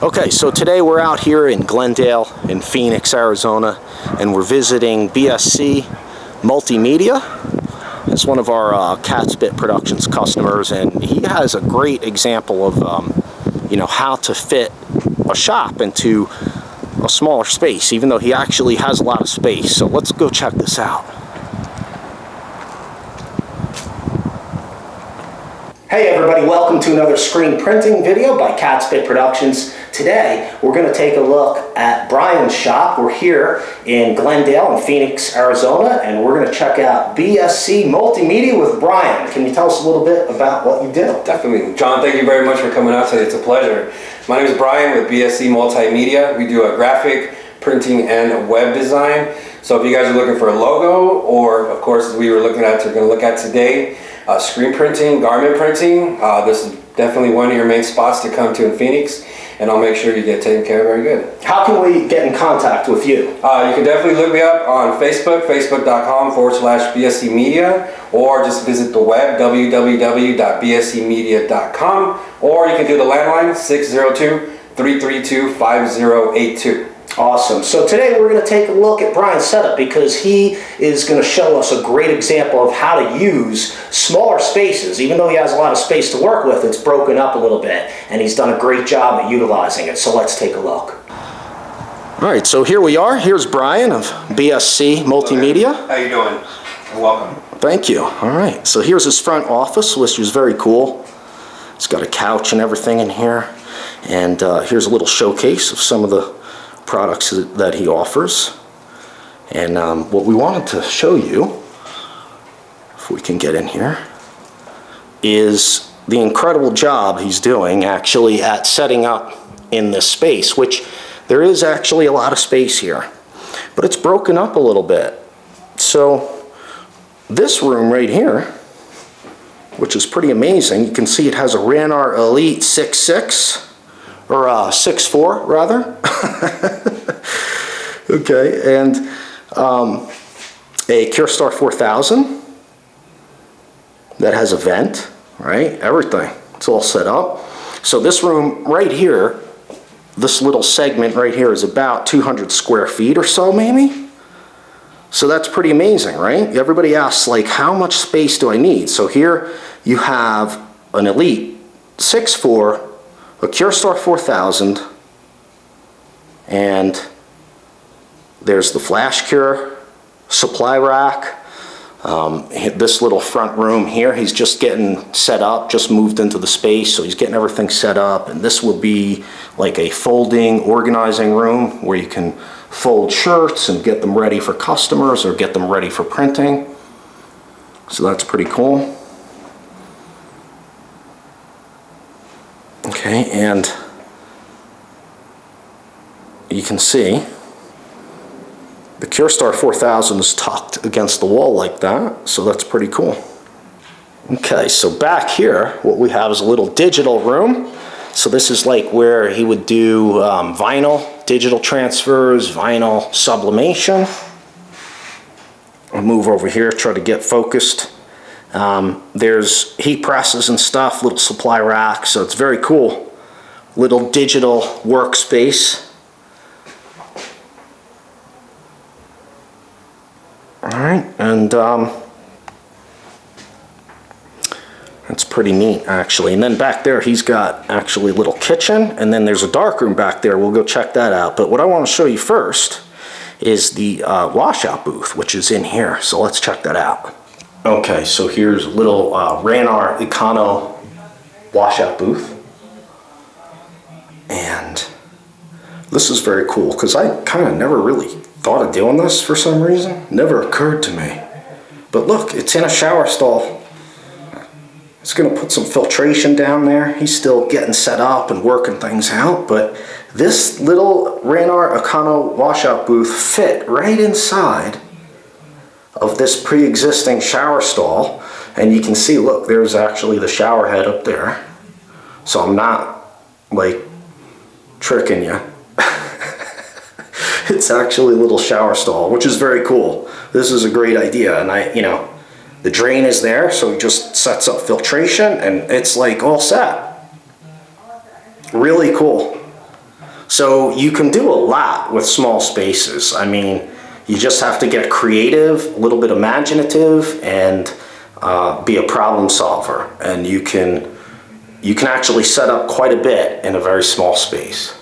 Okay, so today we're out here in Glendale in Phoenix, Arizona, and we're visiting BSC Multimedia. It's one of our Catspit Productions customers, and he has a great example of how to fit a shop into a smaller space, even though he actually has a lot of space. So let's go check this out. Hey everybody, welcome to another screen printing video by Catspit Productions. Today, we're going to take a look at Brian's shop. We're here in Glendale in Phoenix, Arizona, and we're going to check out BSC Multimedia with Brian. Can you tell us a little bit about what you do? Definitely. John, thank you very much for coming out today. It's a pleasure. My name is Brian with BSC Multimedia. We do a graphic, printing, and web design. So if you guys are looking for a logo, or of course, as we were looking at, we're going to look at today, screen printing, garment printing, this is definitely one of your main spots to come to in Phoenix, and I'll make sure you get taken care of very good. How can we get in contact with you? You can definitely look me up on Facebook, facebook.com/BSC Media, or just visit the web, www.bscmedia.com, or you can do the landline, 602-332-5082. Awesome. So today we're going to take a look at Brian's setup because he is going to show us a great example of how to use smaller spaces. Even though he has a lot of space to work with, it's broken up a little bit, and he's done a great job at utilizing it. So let's take a look. All right, so here we are. Here's Brian of BSC Multimedia. How you doing? Welcome. Thank you. All right, so here's his front office, which is very cool. It's got a couch and everything in here. And here's a little showcase of some of the products that he offers. And what we wanted to show you, if we can get in here, is the incredible job he's doing actually at setting up in this space, which there is actually a lot of space here, but it's broken up a little bit. So this room right here, which is pretty amazing, you can see it has a Ranar Elite 6.6 or 6.4 rather. Okay, and a Curestar 4000 that has a vent, right? Everything, it's all set up. So this room right here, this little segment right here is about 200 square feet or so maybe. So that's pretty amazing, right? Everybody asks, like, how much space do I need? So here you have an Elite 6.4, a Curestar 4000, and there's the flash cure, supply rack, this little front room here, he's just getting set up, just moved into the space, so he's getting everything set up, and this will be like a folding, organizing room where you can fold shirts and get them ready for customers or get them ready for printing. So that's pretty cool. Okay, and you can see the Curestar 4000 is tucked against the wall like that, so that's pretty cool. Okay, so back here, what we have is a little digital room. So this is like where he would do vinyl, digital transfers, vinyl sublimation. I'll move over here, try to get focused. There's heat presses and stuff, little supply racks, so it's very cool. Little digital workspace. All right, and that's pretty neat actually. And then back there he's got actually a little kitchen, and then there's a dark room back there. We'll go check that out. But what I want to show you first is the washout booth, which is in here. So let's check that out. Okay, so here's a little Ranar Econo washout booth. And this is very cool because I kind of never really thought of doing this for some reason. Never occurred to me. But look, it's in a shower stall. It's going to put some filtration down there. He's still getting set up and working things out, but this little Ranar Econo washout booth fit right inside of this pre-existing shower stall. And you can see, look, there's actually the shower head up there. So I'm not like tricking you. It's actually a little shower stall, which is very cool. This is a great idea, and the drain is there, so it just sets up filtration, and it's like all set. Really cool. So you can do a lot with small spaces. I mean, you just have to get creative, a little bit imaginative, and be a problem solver. And you can actually set up quite a bit in a very small space.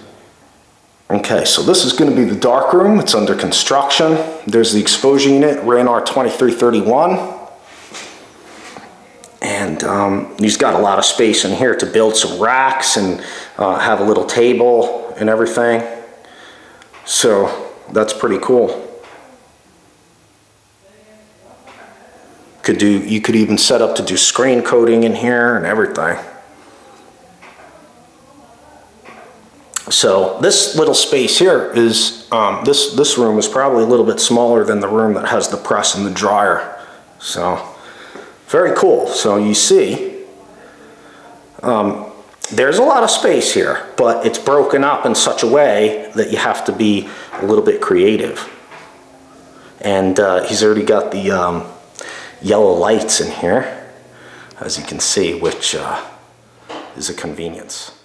Okay, so this is going to be the dark room. It's under construction. There's the exposure unit, Raynor 2331. And he's got a lot of space in here to build some racks and have a little table and everything. So that's pretty cool. You could even set up to do screen coating in here and everything. So this little space here is, this room is probably a little bit smaller than the room that has the press and the dryer. So very cool. So you see, there's a lot of space here, but it's broken up in such a way that you have to be a little bit creative. And he's already got the yellow lights in here, as you can see, which is a convenience.